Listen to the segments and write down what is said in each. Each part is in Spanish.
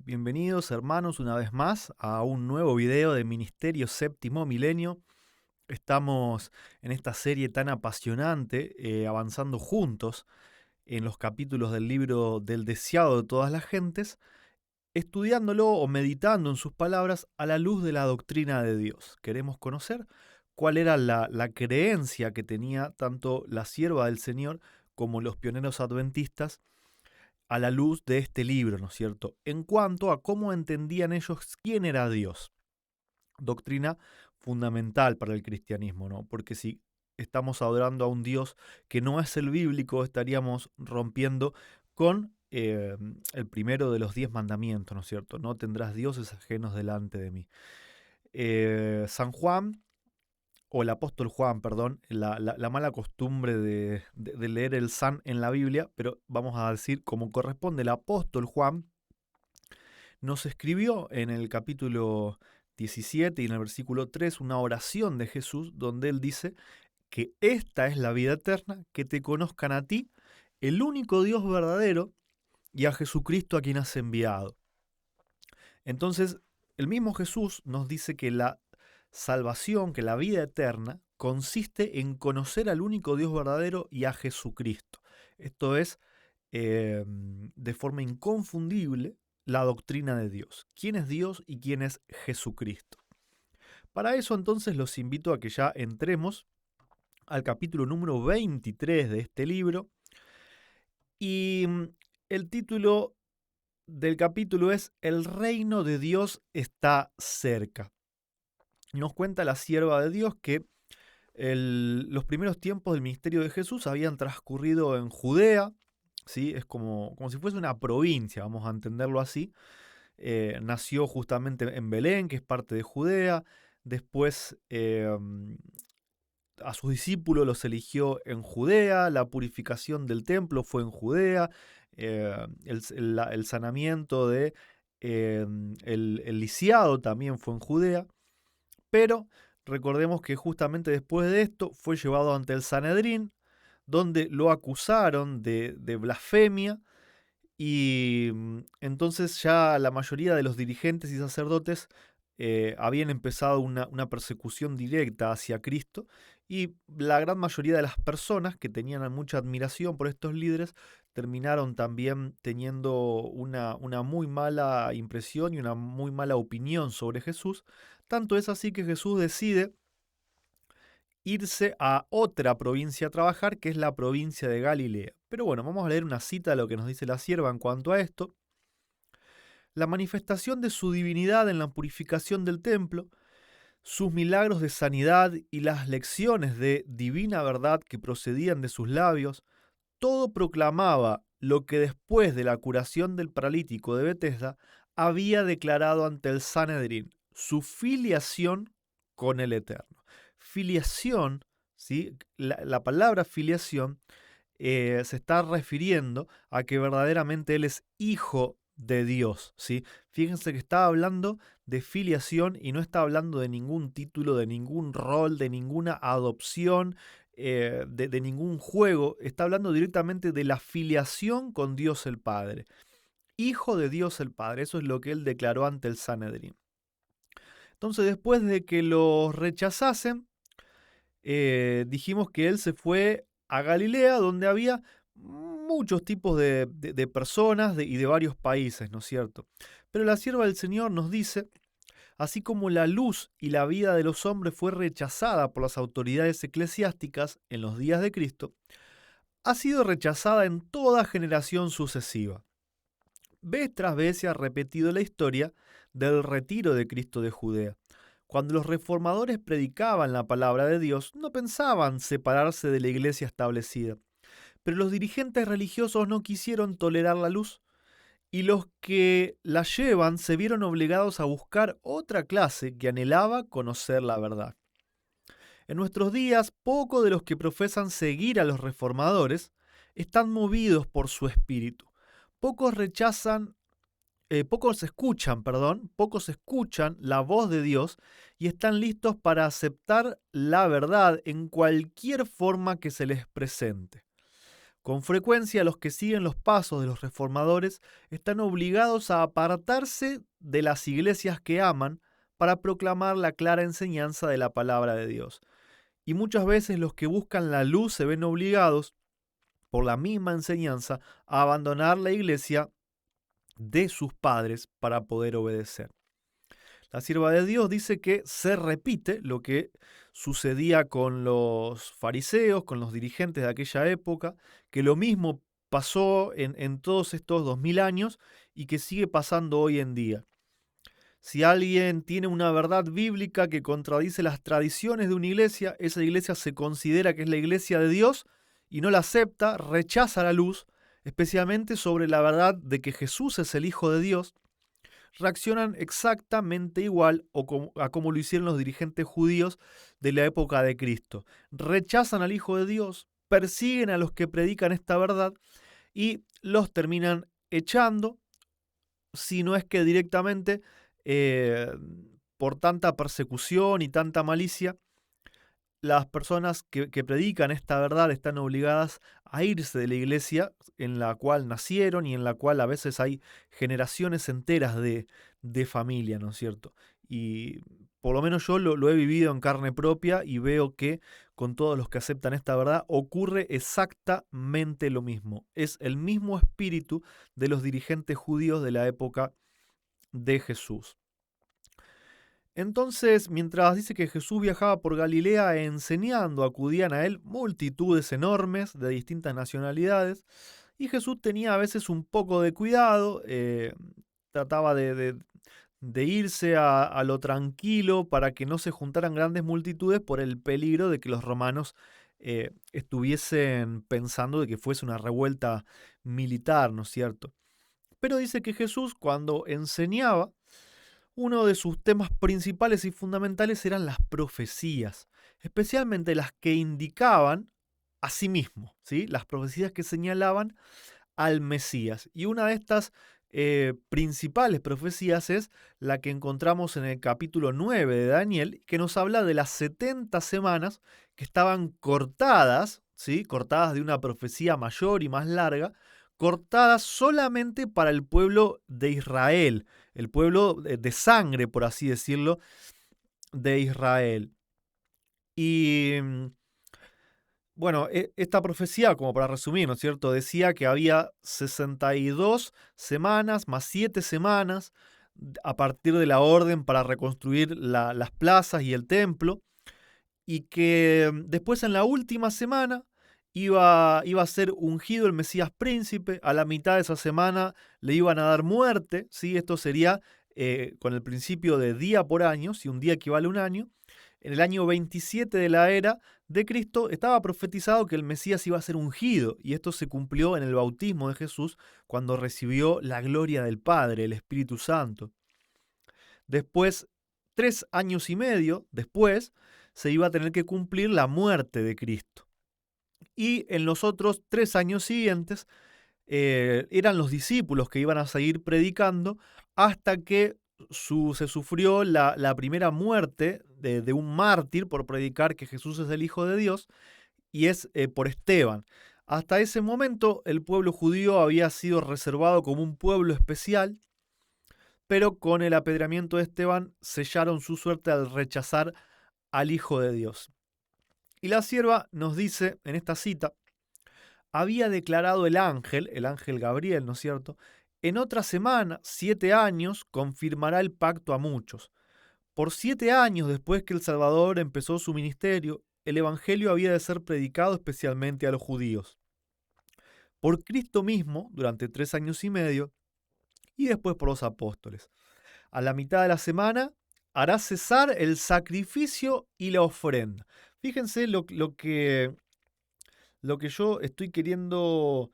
Bienvenidos hermanos una vez más a un nuevo video de Ministerio Séptimo Milenio. Estamos en esta serie tan apasionante, avanzando juntos en los capítulos del libro del deseado de todas las gentes, estudiándolo o meditando en sus palabras a la luz de la doctrina de Dios. Queremos conocer cuál era la creencia que tenía tanto la sierva del Señor como los pioneros adventistas a la luz de este libro, ¿no es cierto?, en cuanto a cómo entendían ellos quién era Dios. Doctrina fundamental para el cristianismo, ¿no? Porque si estamos adorando a un Dios que no es el bíblico, estaríamos rompiendo con el primero de los 10 mandamientos, ¿no es cierto? No tendrás dioses ajenos delante de mí. San Juan, o el apóstol Juan, perdón, la mala costumbre de leer el San en la Biblia, pero vamos a decir como corresponde, el apóstol Juan nos escribió en el capítulo 17 y en el versículo 3 una oración de Jesús donde él dice que esta es la vida eterna, que te conozcan a ti, el único Dios verdadero, y a Jesucristo a quien has enviado. Entonces, el mismo Jesús nos dice que la salvación, que la vida eterna, consiste en conocer al único Dios verdadero y a Jesucristo. Esto es, de forma inconfundible, la doctrina de Dios. ¿Quién es Dios y quién es Jesucristo? Para eso entonces los invito a que ya entremos al capítulo número 23 de este libro. Y el título del capítulo es El reino de Dios está cerca. Nos cuenta la sierva de Dios que los primeros tiempos del ministerio de Jesús habían transcurrido en Judea, ¿sí? Es como si fuese una provincia, vamos a entenderlo así. Nació justamente en Belén, que es parte de Judea. Después a sus discípulos los eligió en Judea, la purificación del templo fue en Judea, el sanamiento de el lisiado también fue en Judea, pero recordemos que justamente después de esto fue llevado ante el Sanedrín, donde lo acusaron de blasfemia, y entonces ya la mayoría de los dirigentes y sacerdotes habían empezado una persecución directa hacia Cristo, y la gran mayoría de las personas que tenían mucha admiración por estos líderes terminaron también teniendo una muy mala impresión y una muy mala opinión sobre Jesús. Tanto es así que Jesús decide irse a otra provincia a trabajar, que es la provincia de Galilea. Pero bueno, vamos a leer una cita de lo que nos dice la sierva en cuanto a esto. La manifestación de su divinidad en la purificación del templo, sus milagros de sanidad y las lecciones de divina verdad que procedían de sus labios, todo proclamaba lo que después de la curación del paralítico de Betesda había declarado ante el Sanedrín, su filiación con el Eterno. Filiación, ¿sí? La palabra filiación se está refiriendo a que verdaderamente él es hijo de Dios, ¿sí? Fíjense que está hablando de filiación y no está hablando de ningún título, de ningún rol, de ninguna adopción, de ningún juego. Está hablando directamente de la filiación con Dios el Padre. Hijo de Dios el Padre, eso es lo que él declaró ante el Sanedrín. Entonces, después de que lo rechazasen, dijimos que él se fue a Galilea, donde había muchos tipos de personas y de varios países, ¿no es cierto? Pero la sierva del Señor nos dice, así como la luz y la vida de los hombres fue rechazada por las autoridades eclesiásticas en los días de Cristo, ha sido rechazada en toda generación sucesiva. Vez tras vez se ha repetido la historia del retiro de Cristo de Judea. Cuando los reformadores predicaban la palabra de Dios, no pensaban separarse de la iglesia establecida. Pero los dirigentes religiosos no quisieron tolerar la luz, y los que la llevan se vieron obligados a buscar otra clase que anhelaba conocer la verdad. En nuestros días, pocos de los que profesan seguir a los reformadores están movidos por su espíritu. Pocos rechazan pocos escuchan la voz de Dios y están listos para aceptar la verdad en cualquier forma que se les presente. Con frecuencia los que siguen los pasos de los reformadores están obligados a apartarse de las iglesias que aman para proclamar la clara enseñanza de la palabra de Dios. Y muchas veces los que buscan la luz se ven obligados, por la misma enseñanza, a abandonar la iglesia de sus padres para poder obedecer. La sierva de Dios dice que se repite lo que sucedía con los fariseos, con los dirigentes de aquella época, que lo mismo pasó en todos estos 2000 años y que sigue pasando hoy en día. Si alguien tiene una verdad bíblica que contradice las tradiciones de una iglesia, esa iglesia se considera que es la iglesia de Dios y no la acepta, rechaza la luz, especialmente sobre la verdad de que Jesús es el Hijo de Dios. Reaccionan exactamente igual a como lo hicieron los dirigentes judíos de la época de Cristo. Rechazan al Hijo de Dios, persiguen a los que predican esta verdad y los terminan echando, si no es que directamente eh, por tanta persecución y tanta malicia, las personas que predican esta verdad están obligadas a irse de la iglesia en la cual nacieron y en la cual a veces hay generaciones enteras de familia, ¿no es cierto? Y por lo menos yo lo he vivido en carne propia y veo que con todos los que aceptan esta verdad ocurre exactamente lo mismo. Es el mismo espíritu de los dirigentes judíos de la época de Jesús. Entonces, mientras dice que Jesús viajaba por Galilea enseñando, acudían a él multitudes enormes de distintas nacionalidades, y Jesús tenía a veces un poco de cuidado, trataba de irse a lo tranquilo para que no se juntaran grandes multitudes por el peligro de que los romanos estuviesen pensando de que fuese una revuelta militar, ¿no es cierto? Pero dice que Jesús, cuando enseñaba, uno de sus temas principales y fundamentales eran las profecías, especialmente las que indicaban a sí mismo, ¿sí? Las profecías que señalaban al Mesías. Y una de estas principales profecías es la que encontramos en el capítulo 9 de Daniel, que nos habla de las 70 semanas que estaban cortadas, ¿sí? Cortadas de una profecía mayor y más larga, cortadas solamente para el pueblo de Israel, el pueblo de sangre, por así decirlo, de Israel. Y bueno, esta profecía, como para resumir, ¿no es cierto?, decía que había 62 semanas más 7 semanas a partir de la orden para reconstruir las plazas y el templo, y que después en la última semana iba a ser ungido el Mesías príncipe. A la mitad de esa semana le iban a dar muerte, ¿sí? Esto sería con el principio de día por año, si un día equivale a un año. En el año 27 de la era de Cristo estaba profetizado que el Mesías iba a ser ungido, y esto se cumplió en el bautismo de Jesús cuando recibió la gloria del Padre, el Espíritu Santo. Después, 3 años y medio después, se iba a tener que cumplir la muerte de Cristo. Y en los otros 3 años siguientes eran los discípulos que iban a seguir predicando hasta que se sufrió la primera muerte de un mártir por predicar que Jesús es el Hijo de Dios, y es por Esteban. Hasta ese momento el pueblo judío había sido reservado como un pueblo especial, pero con el apedreamiento de Esteban sellaron su suerte al rechazar al Hijo de Dios. Y la sierva nos dice en esta cita: había declarado el ángel Gabriel, ¿no es cierto? En otra semana, 7 años, confirmará el pacto a muchos. Por 7 años después que el Salvador empezó su ministerio, el Evangelio había de ser predicado especialmente a los judíos. Por Cristo mismo, durante 3 años y medio, y después por los apóstoles. A la mitad de la semana hará cesar el sacrificio y la ofrenda. Fíjense lo que yo estoy queriendo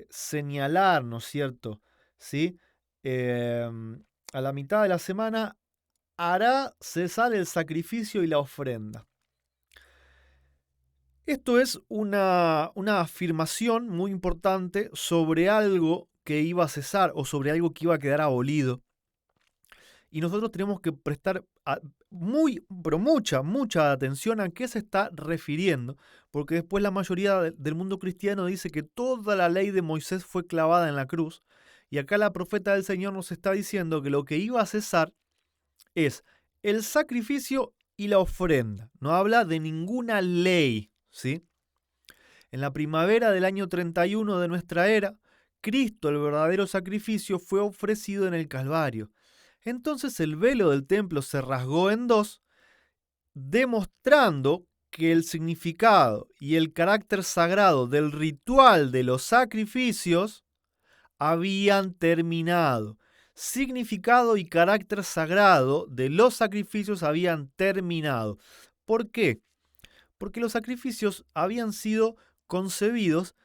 señalar, ¿no es cierto? ¿Sí? A la mitad de la semana hará cesar el sacrificio y la ofrenda. Esto es una afirmación muy importante sobre algo que iba a cesar o sobre algo que iba a quedar abolido. Y nosotros tenemos que prestar pero mucha atención a qué se está refiriendo, porque después la mayoría del mundo cristiano dice que toda la ley de Moisés fue clavada en la cruz, y acá la profeta del Señor nos está diciendo que lo que iba a cesar es el sacrificio y la ofrenda. No habla de ninguna ley, ¿sí? En la primavera del año 31 de nuestra era, Cristo, el verdadero sacrificio, fue ofrecido en el Calvario. Entonces el velo del templo se rasgó en dos, demostrando que el significado y el carácter sagrado del ritual de los sacrificios habían terminado. Significado y carácter sagrado de los sacrificios habían terminado. ¿Por qué? Porque los sacrificios habían sido concebidos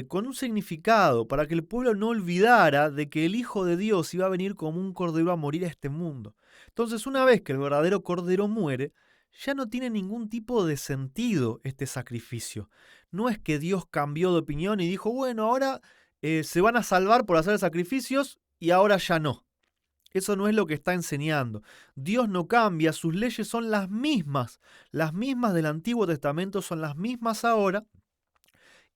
con un significado, para que el pueblo no olvidara de que el Hijo de Dios iba a venir como un cordero a morir a este mundo. Entonces, una vez que el verdadero cordero muere, ya no tiene ningún tipo de sentido este sacrificio. No es que Dios cambió de opinión y dijo, bueno, ahora se van a salvar por hacer sacrificios y ahora ya no. Eso no es lo que está enseñando. Dios no cambia, sus leyes son las mismas del Antiguo Testamento son las mismas ahora,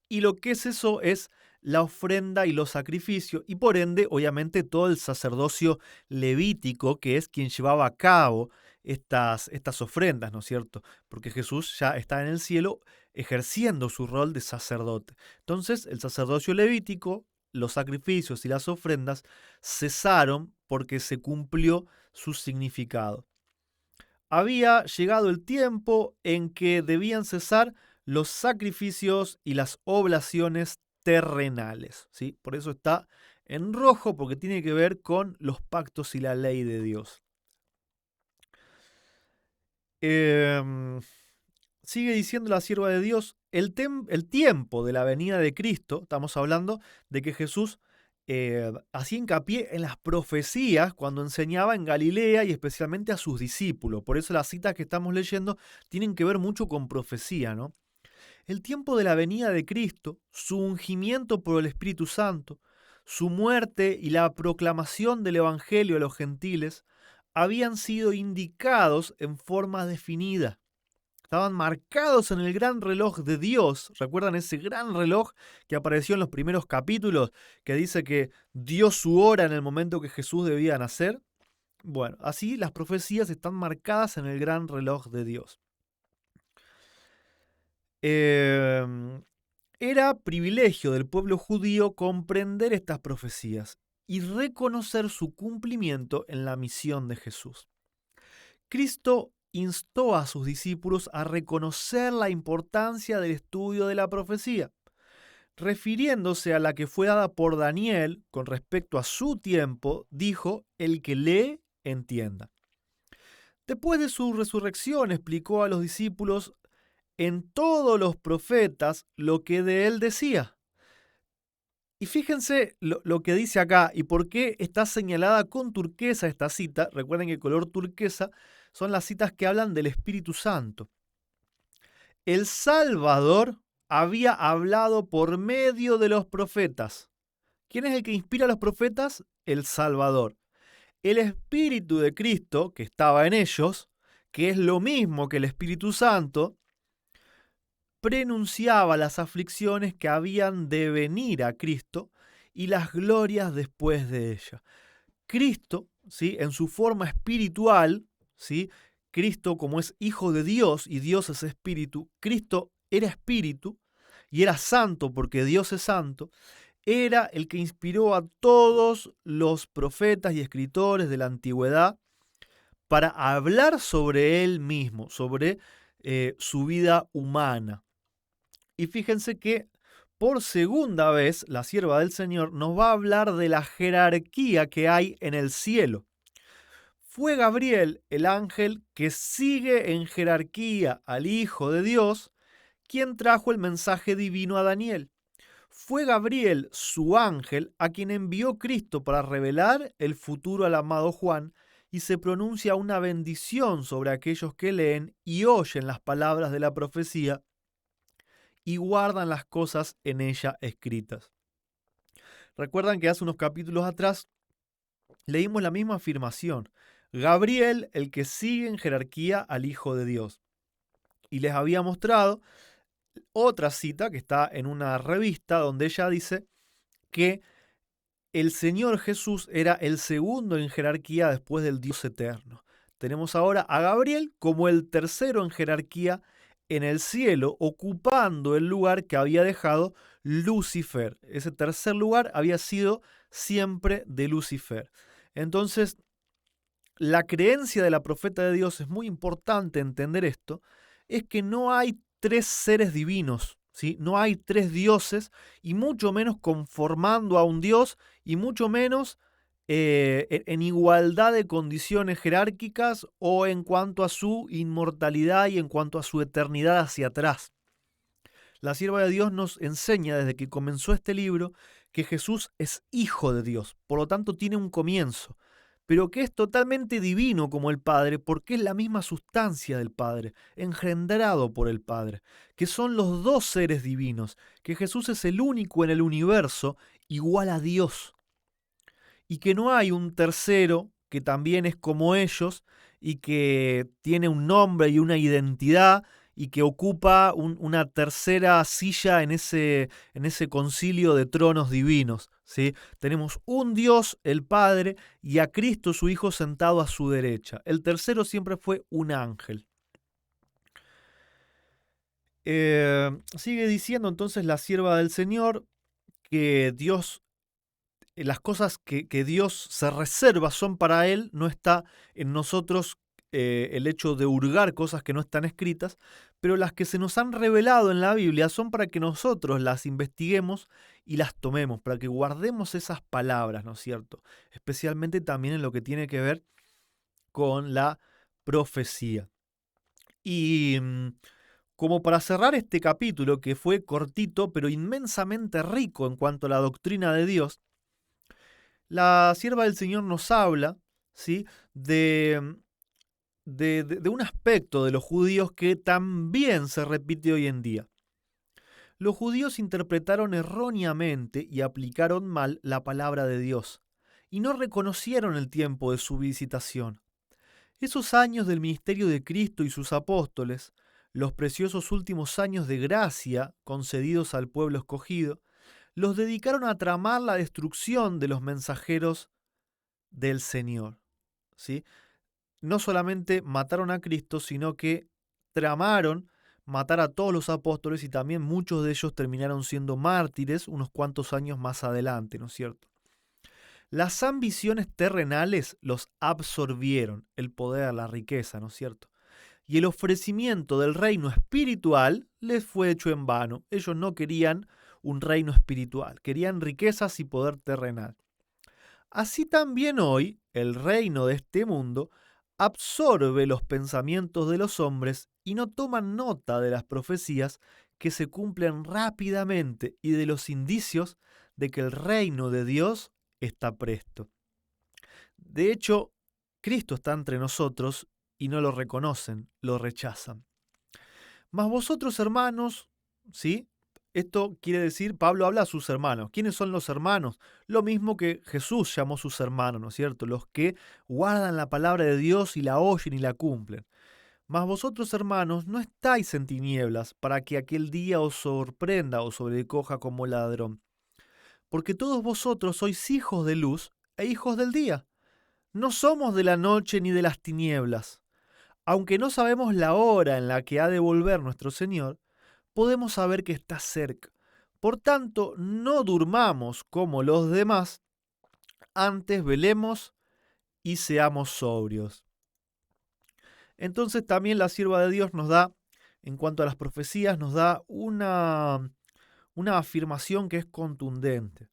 y lo que es eso es la ofrenda y los sacrificios, y por ende, obviamente, todo el sacerdocio levítico, que es quien llevaba a cabo estas ofrendas, ¿no es cierto? Porque Jesús ya está en el cielo ejerciendo su rol de sacerdote. Entonces, el sacerdocio levítico, los sacrificios y las ofrendas cesaron porque se cumplió su significado. Había llegado el tiempo en que debían cesar los sacrificios y las oblaciones terrenales, ¿sí? Por eso está en rojo, porque tiene que ver con los pactos y la ley de Dios. Sigue diciendo la sierva de Dios, el tiempo de la venida de Cristo, estamos hablando de que Jesús hacía hincapié en las profecías cuando enseñaba en Galilea y especialmente a sus discípulos. Por eso las citas que estamos leyendo tienen que ver mucho con profecía, ¿no? El tiempo de la venida de Cristo, su ungimiento por el Espíritu Santo, su muerte y la proclamación del Evangelio a los gentiles habían sido indicados en forma definida. Estaban marcados en el gran reloj de Dios. ¿Recuerdan ese gran reloj que apareció en los primeros capítulos que dice que dio su hora en el momento que Jesús debía nacer? Bueno, así las profecías están marcadas en el gran reloj de Dios. Era privilegio del pueblo judío comprender estas profecías y reconocer su cumplimiento en la misión de Jesús. Cristo instó a sus discípulos a reconocer la importancia del estudio de la profecía, refiriéndose a la que fue dada por Daniel con respecto a su tiempo, dijo, el que lee, entienda. Después de su resurrección explicó a los discípulos en todos los profetas lo que de él decía. Y fíjense lo que dice acá y por qué está señalada con turquesa esta cita. Recuerden que el color turquesa son las citas que hablan del Espíritu Santo. El Salvador había hablado por medio de los profetas. ¿Quién es el que inspira a los profetas? El Salvador. El Espíritu de Cristo, que estaba en ellos, que es lo mismo que el Espíritu Santo, prenunciaba las aflicciones que habían de venir a Cristo y las glorias después de ella. Cristo, ¿sí?, en su forma espiritual, ¿sí?, Cristo como es hijo de Dios y Dios es espíritu, Cristo era espíritu y era santo porque Dios es santo, era el que inspiró a todos los profetas y escritores de la antigüedad para hablar sobre él mismo, sobre su vida humana. Y fíjense que por segunda vez la sierva del Señor nos va a hablar de la jerarquía que hay en el cielo. Fue Gabriel, el ángel que sigue en jerarquía al Hijo de Dios, quien trajo el mensaje divino a Daniel. Fue Gabriel, su ángel, a quien envió Cristo para revelar el futuro al amado Juan, y se pronuncia una bendición sobre aquellos que leen y oyen las palabras de la profecía y guardan las cosas en ella escritas. Recuerdan que hace unos capítulos atrás leímos la misma afirmación. Gabriel, el que sigue en jerarquía al Hijo de Dios. Y les había mostrado otra cita que está en una revista donde ella dice que el Señor Jesús era el segundo en jerarquía después del Dios eterno. Tenemos ahora a Gabriel como el tercero en jerarquía en el cielo, ocupando el lugar que había dejado Lucifer. Ese tercer lugar había sido siempre de Lucifer. Entonces, la creencia de la profeta de Dios, es muy importante entender esto, es que no hay tres seres divinos, ¿sí? No hay tres dioses, y mucho menos conformando a un Dios, y mucho menos en igualdad de condiciones jerárquicas o en cuanto a su inmortalidad y en cuanto a su eternidad hacia atrás. La sierva de Dios nos enseña desde que comenzó este libro que Jesús es hijo de Dios, por lo tanto tiene un comienzo, pero que es totalmente divino como el Padre, porque es la misma sustancia del Padre, engendrado por el Padre, que son los dos seres divinos, que Jesús es el único en el universo igual a Dios, y que no hay un tercero que también es como ellos y que tiene un nombre y una identidad y que ocupa una tercera silla en ese concilio de tronos divinos, ¿sí? Tenemos un Dios, el Padre, y a Cristo su Hijo sentado a su derecha. El tercero siempre fue un ángel. Sigue diciendo entonces la sierva del Señor que Dios, las cosas que Dios se reserva son para Él, no está en nosotros el hecho de hurgar cosas que no están escritas, pero las que se nos han revelado en la Biblia son para que nosotros las investiguemos y las tomemos, para que guardemos esas palabras, ¿no es cierto? Especialmente también en lo que tiene que ver con la profecía. Y como para cerrar este capítulo, que fue cortito, pero inmensamente rico en cuanto a la doctrina de Dios, la sierva del Señor nos habla, ¿sí?, de un aspecto de los judíos que también se repite hoy en día. Los judíos interpretaron erróneamente y aplicaron mal la palabra de Dios, y no reconocieron el tiempo de su visitación. Esos años del ministerio de Cristo y sus apóstoles, los preciosos últimos años de gracia concedidos al pueblo escogido, los dedicaron a tramar la destrucción de los mensajeros del Señor, ¿sí? No solamente mataron a Cristo, sino que tramaron matar a todos los apóstoles, y también muchos de ellos terminaron siendo mártires unos cuantos años más adelante, ¿no es cierto? Las ambiciones terrenales los absorbieron, el poder, la riqueza, ¿no es cierto? Y el ofrecimiento del reino espiritual les fue hecho en vano. Ellos no querían un reino espiritual, querían riquezas y poder terrenal. Así también hoy el reino de este mundo absorbe los pensamientos de los hombres y no toman nota de las profecías que se cumplen rápidamente y de los indicios de que el reino de Dios está presto. De hecho, Cristo está entre nosotros y no lo reconocen, lo rechazan. Mas vosotros, hermanos, ¿sí? Esto quiere decir, Pablo habla a sus hermanos. ¿Quiénes son los hermanos? Lo mismo que Jesús llamó sus hermanos, ¿no es cierto? Los que guardan la palabra de Dios y la oyen y la cumplen. Mas vosotros, hermanos, no estáis en tinieblas para que aquel día os sorprenda o sobrecoja como ladrón. Porque todos vosotros sois hijos de luz e hijos del día. No somos de la noche ni de las tinieblas. Aunque no sabemos la hora en la que ha de volver nuestro Señor, podemos saber que está cerca. Por tanto, no durmamos como los demás, antes velemos y seamos sobrios. Entonces también la sierva de Dios nos da, en cuanto a las profecías, nos da una afirmación que es contundente.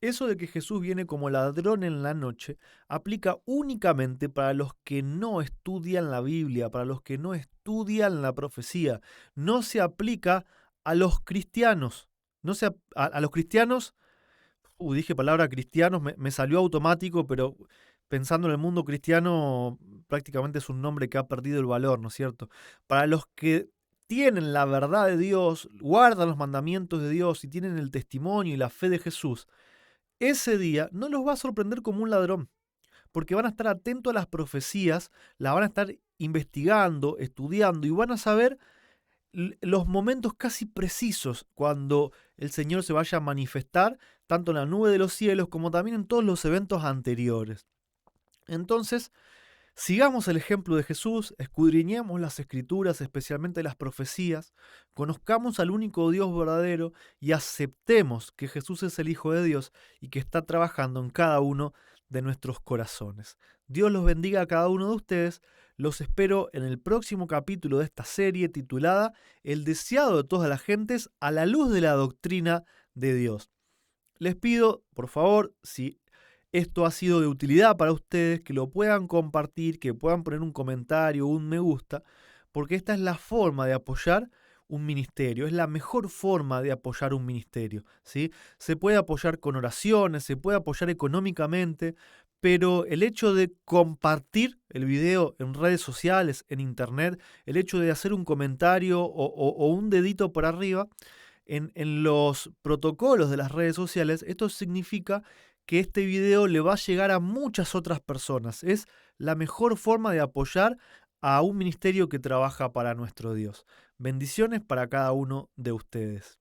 Eso de que Jesús viene como ladrón en la noche aplica únicamente para los que no estudian la Biblia, para los que no estudian la profecía. No se aplica a los cristianos. No se, a los cristianos, dije palabra cristianos, me salió automático, pero pensando en el mundo cristiano prácticamente es un nombre que ha perdido el valor, ¿no es cierto? Para los que tienen la verdad de Dios, guardan los mandamientos de Dios y tienen el testimonio y la fe de Jesús, ese día no los va a sorprender como un ladrón, porque van a estar atentos a las profecías, la van a estar investigando, estudiando y van a saber los momentos casi precisos cuando el Señor se vaya a manifestar, tanto en la nube de los cielos como también en todos los eventos anteriores. Entonces, sigamos el ejemplo de Jesús, escudriñemos las escrituras, especialmente las profecías, conozcamos al único Dios verdadero y aceptemos que Jesús es el Hijo de Dios y que está trabajando en cada uno de nuestros corazones. Dios los bendiga a cada uno de ustedes. Los espero en el próximo capítulo de esta serie titulada El deseado de todas las gentes a la luz de la doctrina de Dios. Les pido, por favor, si esto ha sido de utilidad para ustedes, que lo puedan compartir, que puedan poner un comentario, un me gusta, porque esta es la forma de apoyar un ministerio, es la mejor forma de apoyar un ministerio, ¿sí? Se puede apoyar con oraciones, se puede apoyar económicamente, pero el hecho de compartir el video en redes sociales, en internet, el hecho de hacer un comentario o un dedito por arriba, en los protocolos de las redes sociales, esto significa que este video le va a llegar a muchas otras personas. Es la mejor forma de apoyar a un ministerio que trabaja para nuestro Dios. Bendiciones para cada uno de ustedes.